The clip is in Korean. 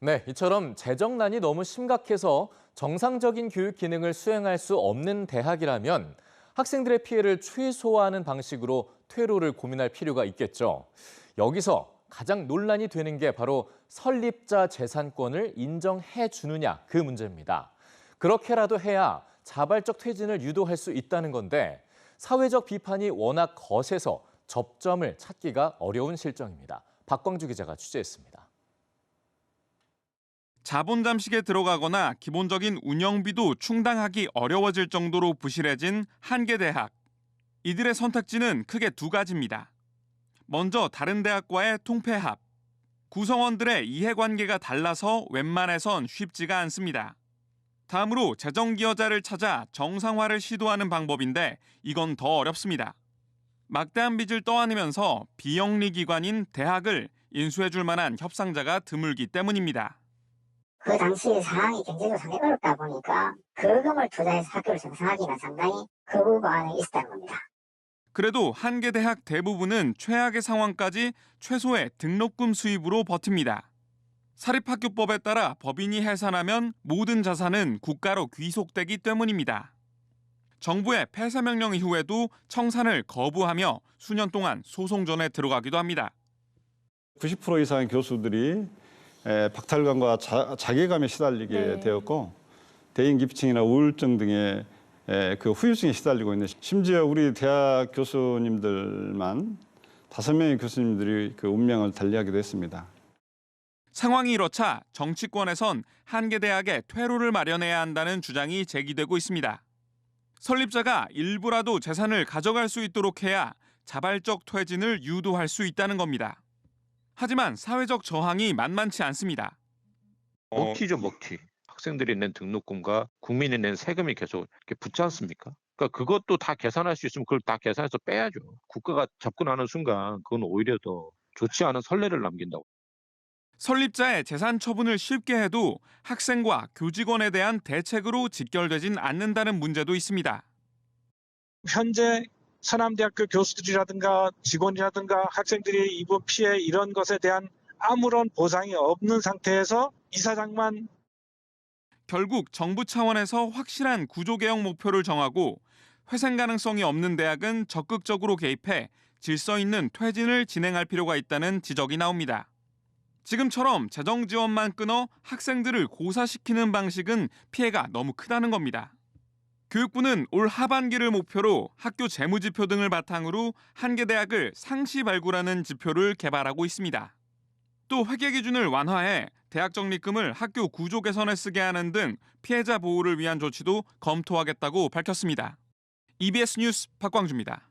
네, 이처럼 재정난이 너무 심각해서 정상적인 교육 기능을 수행할 수 없는 대학이라면 학생들의 피해를 최소화하는 방식으로 퇴로를 고민할 필요가 있겠죠. 여기서 가장 논란이 되는 게 바로 설립자 재산권을 인정해 주느냐 그 문제입니다. 그렇게라도 해야 자발적 퇴진을 유도할 수 있다는 건데 사회적 비판이 워낙 거세서 접점을 찾기가 어려운 실정입니다. 박광주 기자가 취재했습니다. 자본 잠식에 들어가거나 기본적인 운영비도 충당하기 어려워질 정도로 부실해진 한 개 대학. 이들의 선택지는 크게 두 가지입니다. 먼저 다른 대학과의 통폐합. 구성원들의 이해관계가 달라서 웬만해선 쉽지가 않습니다. 다음으로 재정기여자를 찾아 정상화를 시도하는 방법인데 이건 더 어렵습니다. 막대한 빚을 떠안으면서 비영리 기관인 대학을 인수해줄 만한 협상자가 드물기 때문입니다. 그 당시 상황이 경제적으로 상당히 어렵다 보니까 거금을 투자해서 학교를 정상화하기는 상당히 거부반응이 있었다는 겁니다. 그래도 한 개 대학 대부분은 최악의 상황까지 최소의 등록금 수입으로 버팁니다. 사립학교법에 따라 법인이 해산하면 모든 자산은 국가로 귀속되기 때문입니다. 정부의 폐쇄 명령 이후에도 청산을 거부하며 수년 동안 소송전에 들어가기도 합니다. 90% 이상의 교수들이 박탈감과 자괴감에 시달리게 되었고 대인 기피증이나 우울증 등의 그 후유증에 시달리고 있는, 심지어 우리 대학 교수님들만 5명의 교수님들이 그 운명을 달리하기도 했습니다. 상황이 이렇자 정치권에선 한 개 대학에 퇴로를 마련해야 한다는 주장이 제기되고 있습니다. 설립자가 일부라도 재산을 가져갈 수 있도록 해야 자발적 퇴진을 유도할 수 있다는 겁니다. 하지만 사회적 저항이 만만치 않습니다. 먹튀죠, 먹튀. 학생들이 낸 등록금과 국민이 낸 세금이 계속 이렇게 붙지 않습니까? 그러니까 그것도 다 계산할 수 있으면 그걸 다 계산해서 빼야죠. 국가가 접근하는 순간 그건 오히려 더 좋지 않은 선례를 남긴다고. 설립자의 재산 처분을 쉽게 해도 학생과 교직원에 대한 대책으로 직결되진 않는다는 문제도 있습니다. 현재 서남대학교 교수들이라든가 직원이라든가 학생들이 입은 피해 이런 것에 대한 아무런 보상이 없는 상태에서 이사장만. 결국 정부 차원에서 확실한 구조개혁 목표를 정하고 회생 가능성이 없는 대학은 적극적으로 개입해 질서 있는 퇴진을 진행할 필요가 있다는 지적이 나옵니다. 지금처럼 재정 지원만 끊어 학생들을 고사시키는 방식은 피해가 너무 크다는 겁니다. 교육부는 올 하반기를 목표로 학교 재무지표 등을 바탕으로 한 개 대학을 상시 발굴하는 지표를 개발하고 있습니다. 또 회계 기준을 완화해 대학 적립금을 학교 구조 개선에 쓰게 하는 등 피해자 보호를 위한 조치도 검토하겠다고 밝혔습니다. EBS 뉴스 박광주입니다.